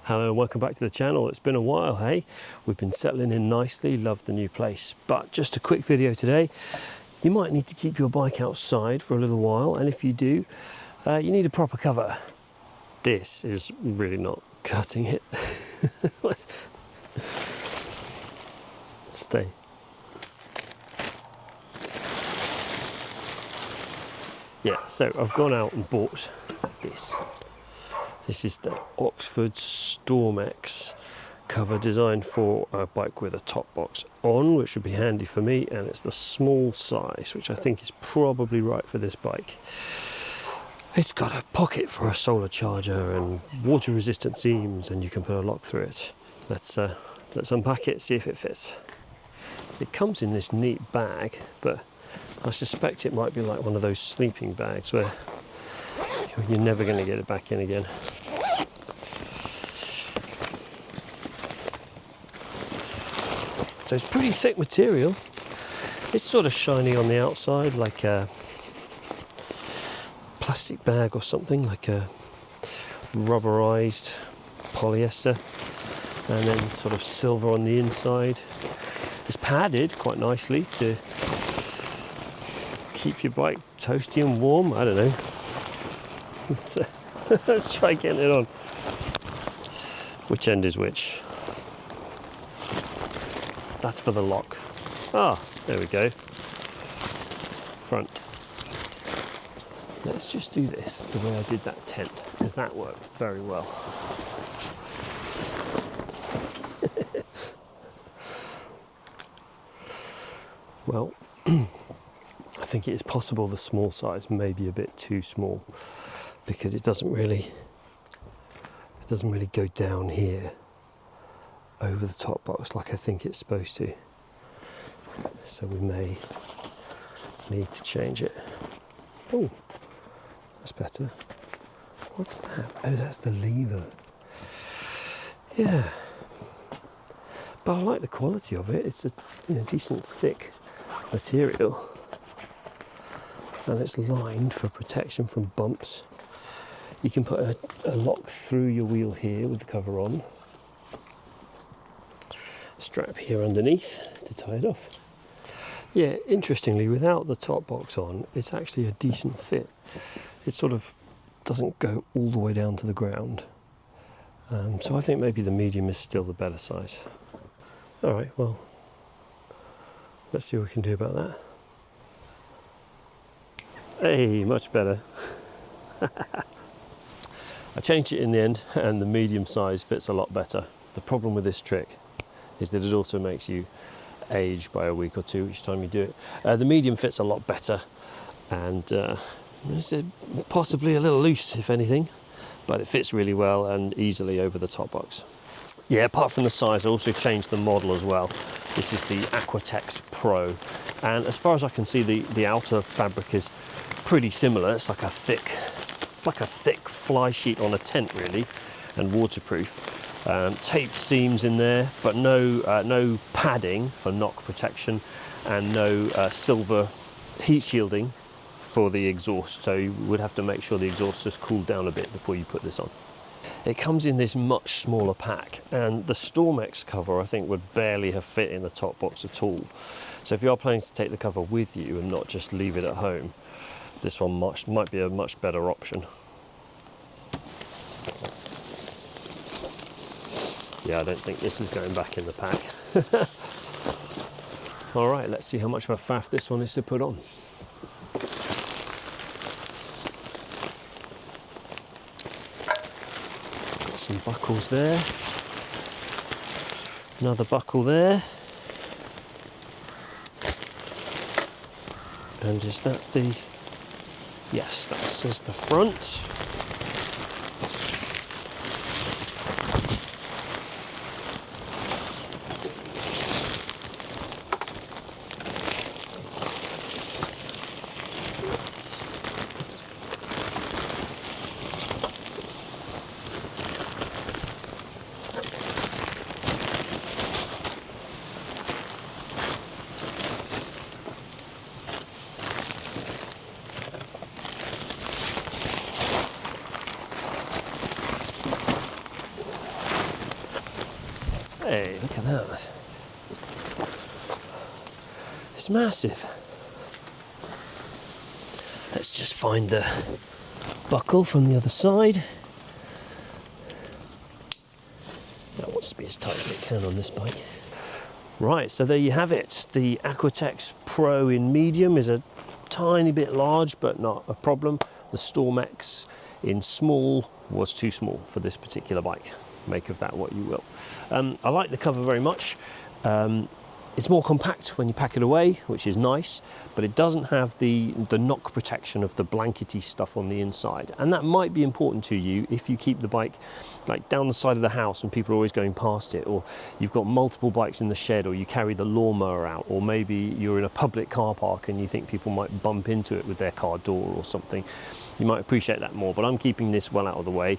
Hello and welcome back to the channel. It's been a while, hey? We've been settling in nicely, love the new place. But just a quick video today. You might need to keep your bike outside for a little while, and if you do, you need a proper cover. This is really not cutting it. Stay. Yeah, so I've gone out and bought this. This is the Oxford Stormex cover designed for a bike with a top box on, which would be handy for me, and it's the small size, which I think is probably right for this bike. It's got a pocket for a solar charger and water resistant seams, and you can put a lock through it. Let's unpack it, see if it fits. It comes in this neat bag, but I suspect it might be like one of those sleeping bags where you're never going to get it back in again. So it's pretty thick material. It's sort of shiny on the outside, like a plastic bag or something, like a rubberized polyester, and then sort of silver on the inside. It's padded quite nicely to keep your bike toasty and warm. I don't know. Let's try getting it on. Which end is which? That's for the lock. Ah, there we go. Front. Let's just do this the way I did that tent, because that worked very well. Well, I think it is possible the small size may be a bit too small, because it doesn't really go down here over the top box like I think it's supposed to. So we may need to change it. Oh, that's better. What's that? Oh, that's the lever. Yeah. But I like the quality of it. It's a decent thick material. And it's lined for protection from bumps. You can put a lock through your wheel here with the cover on. Strap here underneath to tie it off. Yeah, interestingly, without the top box on, it's actually a decent fit. It sort of doesn't go all the way down to the ground. So I think maybe the medium is still the better size. All right, well, let's see what we can do about that. Hey, much better. I changed it in the end, and the medium size fits a lot better. The problem with this trick is that it also makes you age by a week or two each time you do it. The medium fits a lot better, and it's possibly a little loose, if anything, but it fits really well and easily over the top box. Yeah, apart from the size, I also changed the model as well. This is the Aquatex Pro, and as far as I can see, the outer fabric is pretty similar. It's like a thick fly sheet on a tent, really, and waterproof. Taped seams in there, but no padding for knock protection, and no silver heat shielding for the exhaust. So you would have to make sure the exhaust just cooled down a bit before you put this on. It comes in this much smaller pack, and the Stormex cover I think would barely have fit in the top box at all. So if you are planning to take the cover with you and not just leave it at home, this one might be a much better option. Yeah, I don't think this is going back in the pack. All right, let's see how much of a faff this one is to put on. Got some buckles there. Another buckle there. And is that the... Yes, that says the front. Hey, look at that. It's massive. Let's just find the buckle from the other side. That wants to be as tight as it can on this bike. Right, so there you have it. The Aquatex Pro in medium is a tiny bit large, but not a problem. The Stormex in small was too small for this particular bike. Make of that what you will. I like the cover very much. It's more compact when you pack it away, which is nice, but it doesn't have the knock protection of the blankety stuff on the inside. And that might be important to you if you keep the bike like down the side of the house and people are always going past it, or you've got multiple bikes in the shed, or you carry the lawnmower out, or maybe you're in a public car park and you think people might bump into it with their car door or something. You might appreciate that more, but I'm keeping this well out of the way,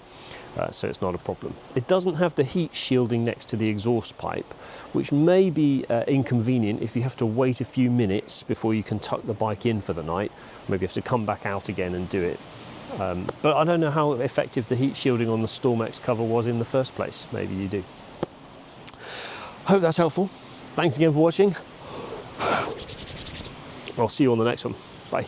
so it's not a problem. It doesn't have the heat shielding next to the exhaust pipe, which may be inconvenient if you have to wait a few minutes before you can tuck the bike in for the night. Maybe you have to come back out again and do it. But I don't know how effective the heat shielding on the Stormex cover was in the first place. Maybe you do. Hope that's helpful. Thanks again for watching. I'll see you on the next one. Bye.